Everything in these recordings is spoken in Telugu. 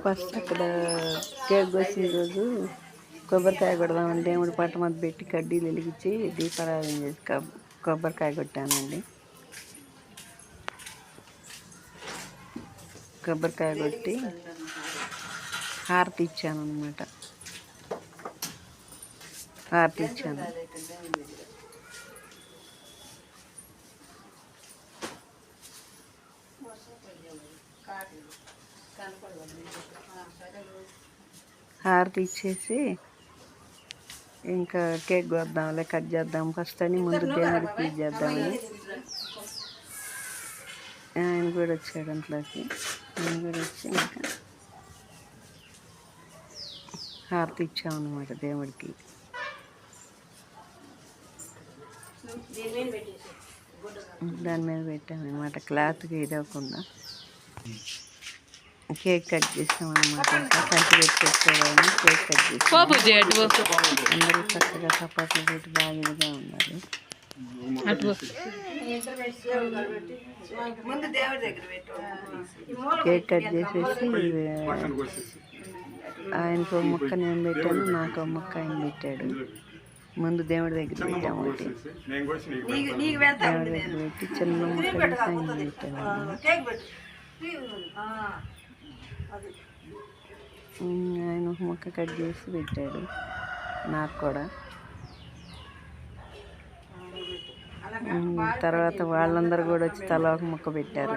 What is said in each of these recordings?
ఫస్ట్ అక్కడ కేక్ కోసిన రోజు కొబ్బరికాయ కొడదామని దేవుడి పట్ట మీద పెట్టి కడ్డీలు వెలిగించి దీపారాధన చేసి కొబ్బరికాయ కొట్టానండి. కొబ్బరికాయ కొట్టి హారతి ఇచ్చాను అనమాట. హారతి ఇచ్చాను. హారతి ఇచ్చేసి ఇంకా కేక్ కోద్దాంలే, కట్ చేద్దాం ఫస్ట్ అని ముందు దేవుడికి పూజ చేద్దామని ఆయన కూడా వచ్చాడు అంట్లోకి. ఆయన కూడా వచ్చి ఇంకా హారతి ఇచ్చామన్నమాట దేవుడికి. దాని మీద పెట్టామన్నమాట, క్లాత్కి ఇదవకుండా. కేక్ కట్ చేసాం అన్నమాట. కంచి పెట్టి పెట్టేవాడిని కేక్ కట్ చేసాం. అందరూ చక్కగా చపాతీలు పెట్టి బాగా ఇదిగా ఉన్నారు. కేక్ కట్ చేసేసి ఆయనకు ముక్క నేను పెట్టాను, నాకు ముక్క ఆయన పెట్టాడు. ముందు దేవుడి దగ్గర పెట్టాము. ఒకటి దేవుడి దగ్గర పెట్టి చిన్న ముక్క వేసి ఆయన పెట్టాను. ఆయన ఒక ముక్క కట్ చేసి పెట్టాడు నాకు కూడా. తర్వాత వాళ్ళందరూ కూడా వచ్చి తల ఒక ముక్క పెట్టారు.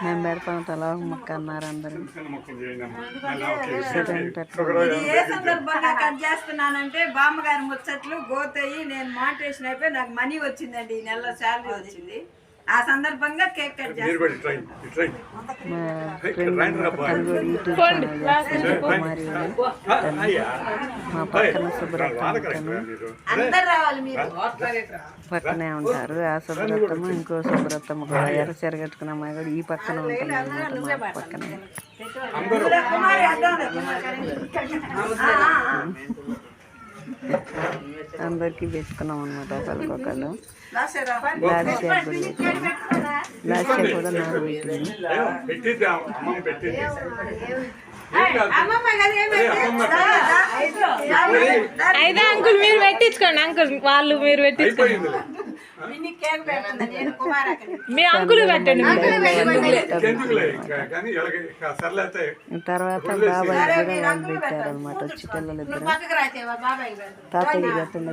మేము పెడతాం తల ఒక ముక్క అన్నారు అందరూ. కట్ చేస్తున్నానంటే బామ్మగారి ముచ్చట్లు గోతయ్యి నేను మోటివేషన్ అయిపోయి నాకు మనీ వచ్చిందండి. ఈ నెల శాలరీ వచ్చింది. ఆ సందర్భంగా కేక్ కట్ చేస్తాను. మా పక్కన సుబ్రతమ్మ పక్కనే ఉంటారు. ఆ సుబ్రతమ్మ ఇంకో సుబ్రతమ్మ కూడా ఎర్ర చీర కట్టుకున్న అమ్మాయి కూడా ఈ పక్కన ఉంటుంది అన్నమాట. మా పక్కనే అందరికి పెట్టుకున్నాం అనమాట. ఒకరికొకరు లాస్ట్ ఇయర్ కూడా నాకు పెట్టింది. అయితే అంకుల్ మీరు పెట్టించుకోండి. అంకుల్ వాళ్ళు మీరు పెట్టించుకోండి. మీ అంకుల్ పెట్టండి. తర్వాత బాబాయ్ కూడా వాళ్ళు పెట్టారనమాట. వచ్చి పిల్లలిద్దరు తాతయ్య పెట్టండి,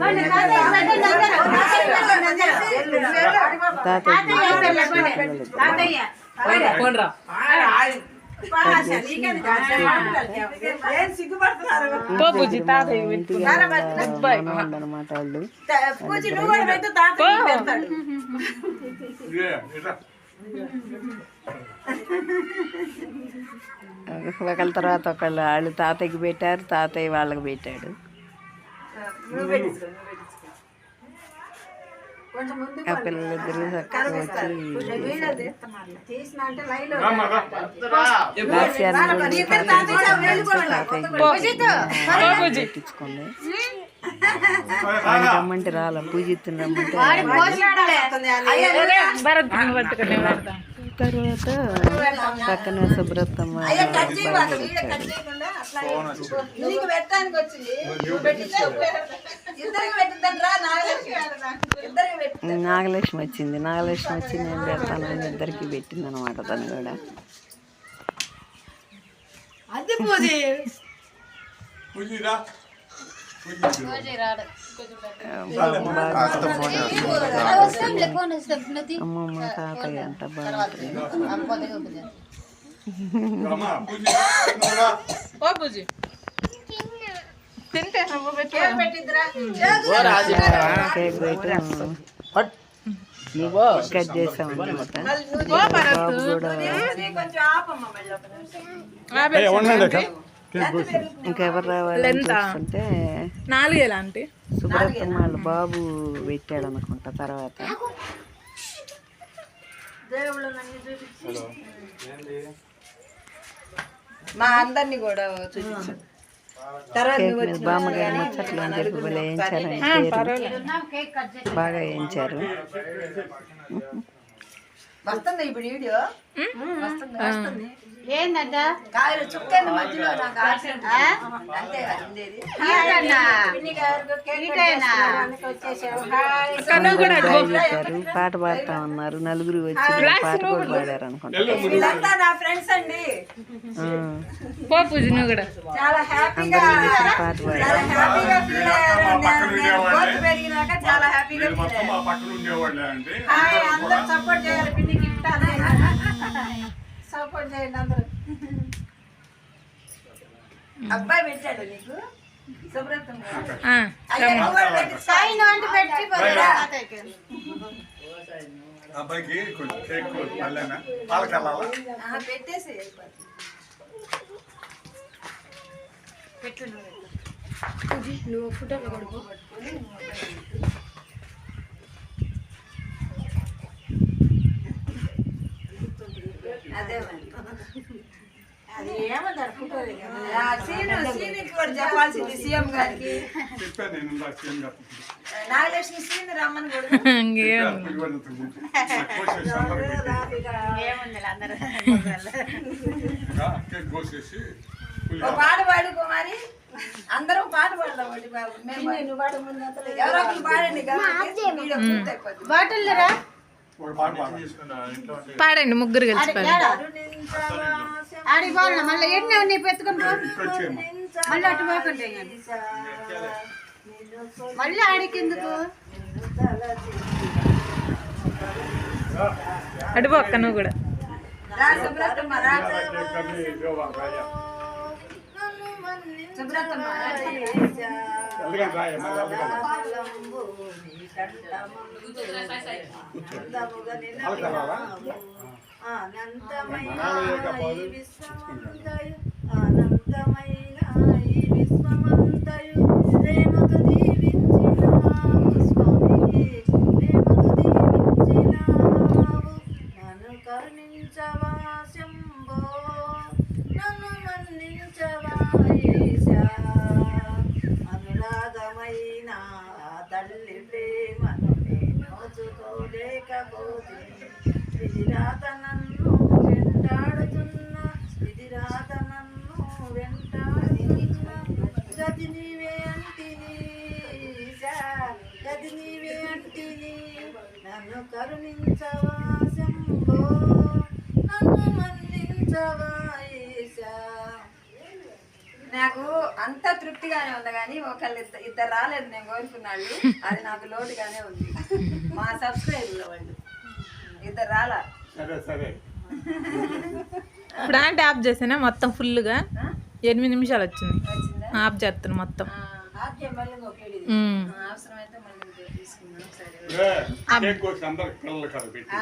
అనమాట. వాళ్ళు ఒకళ్ళ తర్వాత ఒకళ్ళు వాళ్ళు తాతయ్యకి పెట్టారు, తాతయ్య వాళ్ళకి పెట్టాడు. ఆ పిల్లలిద్దరు చక్కగా వచ్చి పెట్టించుకోండి. ఆయన రమ్మంటే రాలా, పూజిత్తుని రమ్మంటే. తర్వాత పక్కన సుబ్రతమ్మ నాగలక్ష్మి వచ్చింది. నాగలక్ష్మి వచ్చి నేను పెడతానని ఇద్దరికి పెట్టింది అనమాట. తను కూడా అమ్మమ్మ తాతయ్య అంత బాగుంటుంది. కేక్ పెట్టి కట్ చేసాం అనమాట. బాబు కూడా ఇంకెవరు రావాలని చూస్తుంటే సుబ్రతమ్మ వాళ్ళ బాబు పెట్టాడు అనుకుంటా. తర్వాత మా అందరినీ కూడా చూపించాను. కేక్ మీద బామ్మగారి ముచ్చట్లు అని చెప్పి భలే వేయించారు పేరు బాగా వేయించారు. వస్తుంది ఇప్పుడు వీడియో వస్తుంది. ఏందంట కాయలు చుక్కని మధ్యలో నాకు అంతే ఉండేది. పాట పాడుతా ఉన్నారు, నలుగురు వచ్చి పాట కూడా పాడారు అనుకుంటా. వీళ్ళంతా నా ఫ్రెండ్స్ అండి. చాలా హ్యాపీగా పాట పాడారు. చాలా హ్యాపీగా ఫీల్ అయ్యారు. పెరిగినాక చాలా హ్యాపీగా ఫీల్ అయ్యారు. అందరూ సపోర్ట్ చేయాలి. పిన్ని గిఫ్ట్ సపోర్ట్ చేయండి అందరూ. అబ్బాయి పెట్టాడు నీకు శుభ్రతం అబ్బాయికి కొంచెం కేక్ పాలకల్లా పెట్టేసి నువ్వు ఫోటోలో కొడుకు. అదే అది ఏమన్నారు సీనికి కూడా చెప్పాల్సింది సీఎం గారికి. నాగలక్ష్మి సీని రమ్మని కూడా పాట పాడు కుమారి. అందరూ పాట పాడదాం. ఎవరో ఒకరు పాడండి. బాటిల్రా పాడండి ముగ్గురు కలిసి ఆడి బాగా మళ్ళీ ఎన్ని నీ పెట్టుకుని మళ్ళీ అటు పోకుంటే మళ్ళీ ఆడికి ఎందుకు అడుగు అక్క నువ్వు కూడా. అనంతమైన ఈ విశ్వమంతయు అనంతమైన ఈ విశ్వమంతయు ప్రేమతో దీవించినావు స్వామి. ప్రేమతో దీవించినావు. నన్ను కరుణించవా శంభో, నన్ను మన్నించవా ఈశా. అనురాగమైన తల్లి ప్రేమను నోచుకోలేకపోతే విధిరాత నన్ను వెంటాడుతున్న విధిరాత నన్ను వెంటాడుతున్న గతి నీవే అంటిని గతి నీవే అంటిని. నన్ను కరుణించవా శంభో, నన్ను మన్నించవా ఈశా. నాకు అంత తృప్తిగానే ఉంది కానీ ఒకళ్ళు ఇద్దరు రాలేదు నేను కోరుకున్నాళ్ళు. అది నాకు లోటుగానే ఉంది. మా సబ్స్క్రైబర్ల వాళ్ళు ఇద్దరు రాలా. ఇప్పుడు అంటే ఆఫ్ చేసానా మొత్తం ఫుల్గా 8 నిమిషాలు వచ్చింది. ఆఫ్ చేస్తాను మొత్తం. అవసరమైతే మళ్ళీ తీసుకున్నాం. సరే అందరికి పిల్లలు కదా పెట్టి